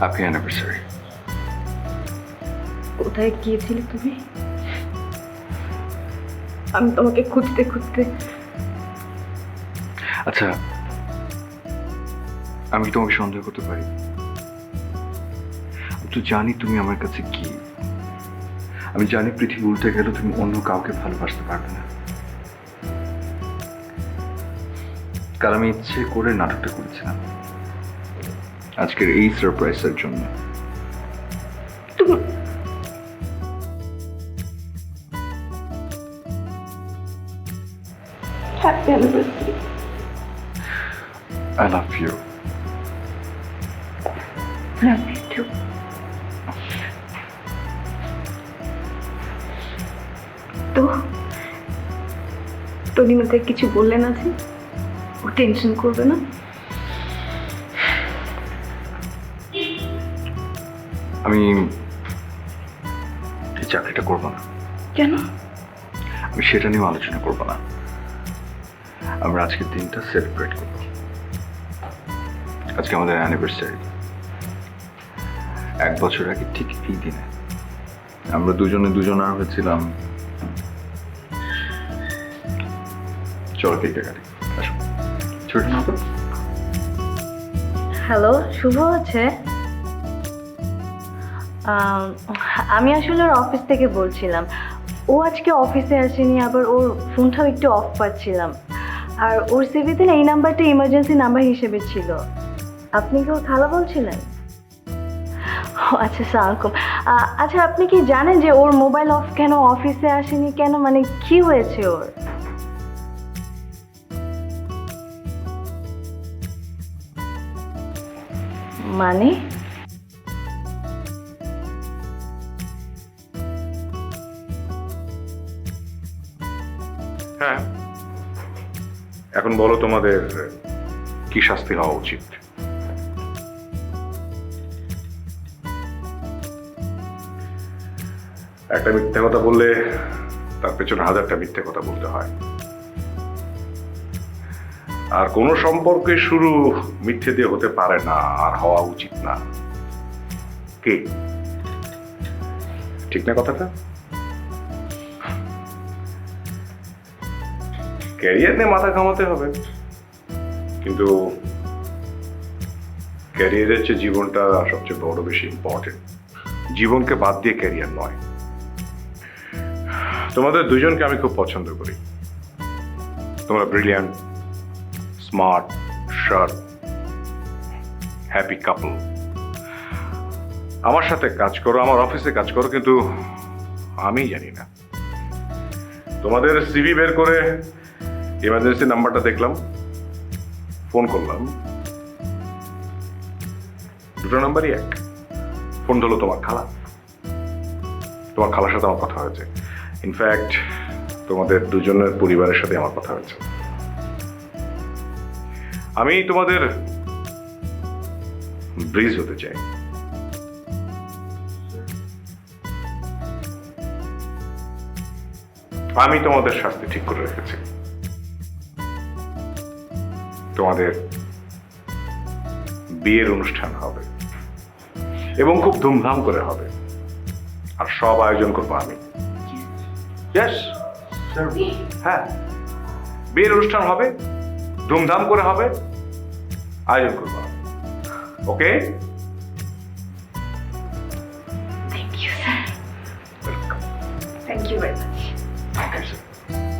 Happy anniversary. কোথায় গিয়েছিলে তুমি? আমি তোমাকে খুঁজতে খুঁজতে। আচ্ছা, আমি কি তোমাকে সন্দেহ করতে পারি? আমি তো জানি তুমি আমার কাছে কি। আমি জানি পৃথিবী উল্টে গেলে তুমি অন্য কাউকে ভালোবাসতে পারবে না। কারণ আমি ইচ্ছে করে নাটকটা করেছিলাম আজকের এই সারপ্রাইজের জন্য। Happy anniversary. I love you. Love you too. তো তনিমাকে কিছু বললেন আছে? ও টেনশন করবে না? আমি এই চাকরিটা করবো না। কেন? আমি সেটা নিয়েও আলোচনা করবো না। আমরা আজকের দিনটা সেলিব্রেট করবো। আজকে আমাদের অ্যানিভার্সারি। 1 বছর আগে ঠিক এই দিনে আমরা দুজনার হয়েছিলাম। চলো কেকটা কাটি। আসো, ছোট না তো? হ্যালো, শুভ আছে? আমি আসলে ওর অফিস থেকে বলছিলাম। ও আজকে অফিসে আসেনি, আবার ওর ফোনটাও একটু অফ পাচ্ছিলাম। আর ওর সিভিতে এই নাম্বারটা ইমার্জেন্সি নাম্বার হিসেবে ছিল। আপনি কি ওর খালা বলছিলেন? ও আচ্ছা, সালামালাইকুম। আচ্ছা, আপনি কি জানেন যে ওর মোবাইল অফ কেন, অফিসে আসেনি কেন, মানে কি হয়েছে ওর? মানে হ্যাঁ, এখন বলো তোমাদের কি শাস্তি হওয়া উচিত? একটা মিথ্যে কথা বললে তার পেছনে 1000টা মিথ্যে কথা বলতে হয়। আর কোনো সম্পর্কে শুরু মিথ্যে দিয়ে হতে পারে না, আর হওয়া উচিত না। কি ঠিক না কথাটা? ক্যারিয়ার নিয়ে মাথা ঘামাতে হবে, কিন্তু ক্যারিয়ারের চেয়ে জীবনটা সবচেয়ে বড়, বেশি ইম্পর্টেন্ট। জীবনকে বাদ দিয়ে ক্যারিয়ার নয়। তোমাদের দুজনকে আমি খুব পছন্দ করি। তোমরা ব্রিলিয়ান্ট, স্মার্ট, শার্প, হ্যাপি কাপল। আমার সাথে কাজ করো, আমার অফিসে কাজ করো, কিন্তু আমি জানি না। তোমাদের সিভি বের করে ইমার্জেন্সি নাম্বারটা দেখলাম, ফোন করলাম, দুটো নাম্বারই এক। ফোন ধরলো তোমার খালা। তোমার খালার সাথে আমার কথা হয়েছে। ইনফ্যাক্ট তোমাদের দুজনের পরিবারের সাথে আমার কথা হয়েছে। আমি তোমাদের ব্রিজ হতে চাই। আমি তোমাদের শাস্তি ঠিক করে রেখেছি। তোমাদের বিয়ের অনুষ্ঠান হবে এবং খুব ধুমধাম করে হবে, আর সব আয়োজন করবো আমি। Yes, হ্যাঁ, বিয়ের অনুষ্ঠান হবে, ধুমধাম করে হবে, আয়োজন করবো। ওকে?